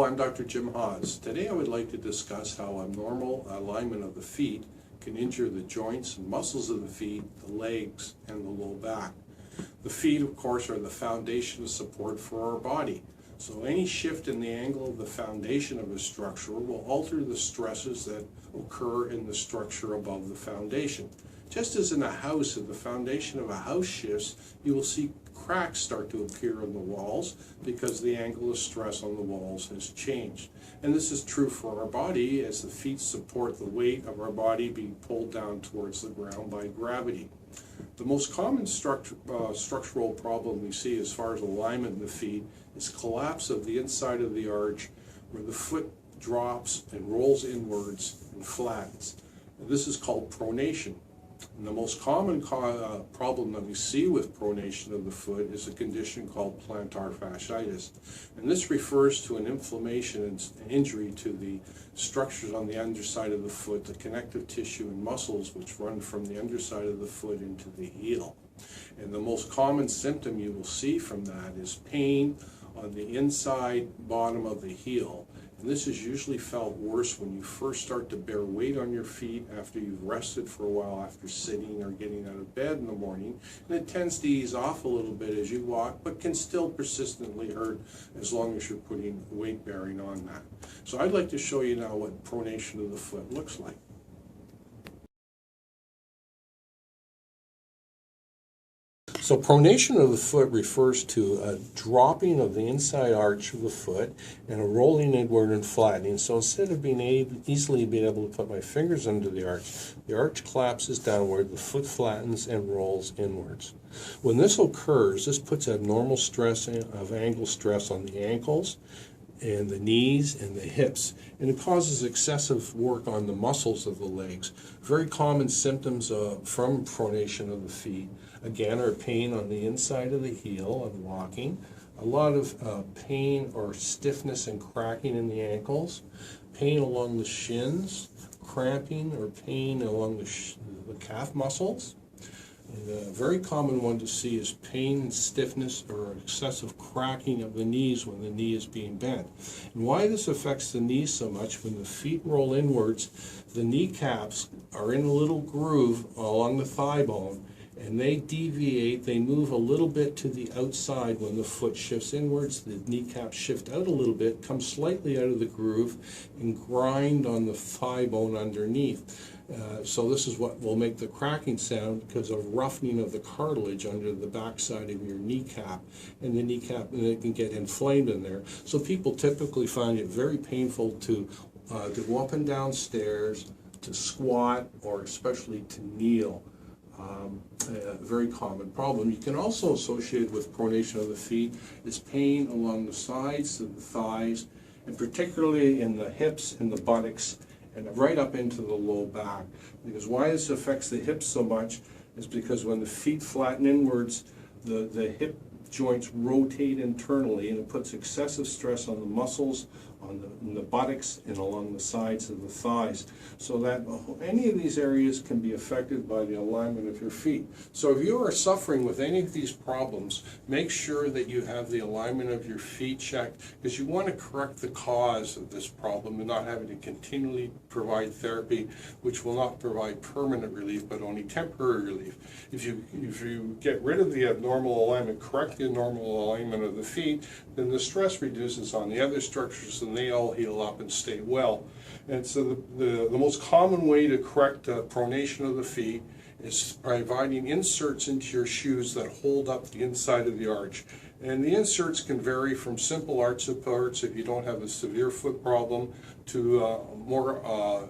Hello, I'm Dr. Jim Haase. Today I would like to discuss how abnormal alignment of the feet can injure the joints and muscles of the feet, the legs, and the low back. The feet, of course, are the foundation of support for our body. So any shift in the angle of the foundation of a structure will alter the stresses that occur in the structure above the foundation. Just as in a house, if the foundation of a house shifts, you will see cracks start to appear in the walls because the angle of stress on the walls has changed. And this is true for our body, as the feet support the weight of our body being pulled down towards the ground by gravity. The most common structural problem we see as far as alignment in the feet is collapse of the inside of the arch, where the foot drops and rolls inwards and flattens. And this is called pronation. And the most common problem that we see with pronation of the foot is a condition called plantar fasciitis. And this refers to an inflammation and injury to the structures on the underside of the foot, the connective tissue and muscles which run from the underside of the foot into the heel. And the most common symptom you will see from that is pain on the inside bottom of the heel. And this is usually felt worse when you first start to bear weight on your feet after you've rested for a while after sitting or getting out of bed in the morning. And it tends to ease off a little bit as you walk, but can still persistently hurt as long as you're putting weight bearing on that. So I'd like to show you now what pronation of the foot looks like. So pronation of the foot refers to a dropping of the inside arch of the foot and a rolling inward and flattening. So instead of being easily being able to put my fingers under the arch collapses downward, the foot flattens and rolls inwards. When this occurs, this puts abnormal stress of angle stress on the ankles and the knees and the hips, and it causes excessive work on the muscles of the legs. Very common symptoms from pronation of the feet, again, are pain on the inside of the heel on walking, a lot of pain or stiffness and cracking in the ankles, pain along the shins, cramping or pain along the calf muscles. And a very common one to see is pain and stiffness or excessive cracking of the knees when the knee is being bent. And why this affects the knees so much, when the feet roll inwards, the kneecaps are in a little groove along the thigh bone, and they deviate, they move a little bit to the outside when the foot shifts inwards. The kneecaps shift out a little bit, come slightly out of the groove, and grind on the thigh bone underneath. So this is what will make the cracking sound, because of roughening of the cartilage under the backside of your kneecap, and the kneecap, and it can get inflamed in there. So people typically find it very painful to go up and down stairs, to squat, or especially to kneel. A very common problem. You can also associate with pronation of the feet is pain along the sides of the thighs, and particularly in the hips and the buttocks, and right up into the low back. Because why this affects the hips so much is because when the feet flatten inwards, the hip joints rotate internally, and it puts excessive stress on the muscles, in the buttocks, and along the sides of the thighs, so that any of these areas can be affected by the alignment of your feet. So if you are suffering with any of these problems, make sure that you have the alignment of your feet checked, because you want to correct the cause of this problem and not having to continually provide therapy, which will not provide permanent relief but only temporary relief. If you get rid of the abnormal alignment, correct the normal alignment of the feet, then the stress reduces on the other structures and they all heal up and stay well. And so the most common way to correct pronation of the feet is providing inserts into your shoes that hold up the inside of the arch. And the inserts can vary from simple arch supports if you don't have a severe foot problem to more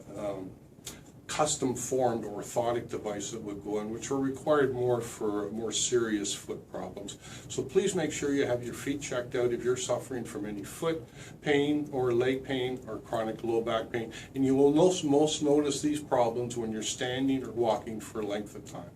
custom formed orthotic device that would go in, which are required more for more serious foot problems. So please make sure you have your feet checked out if you're suffering from any foot pain or leg pain or chronic low back pain. And you will most notice these problems when you're standing or walking for a length of time.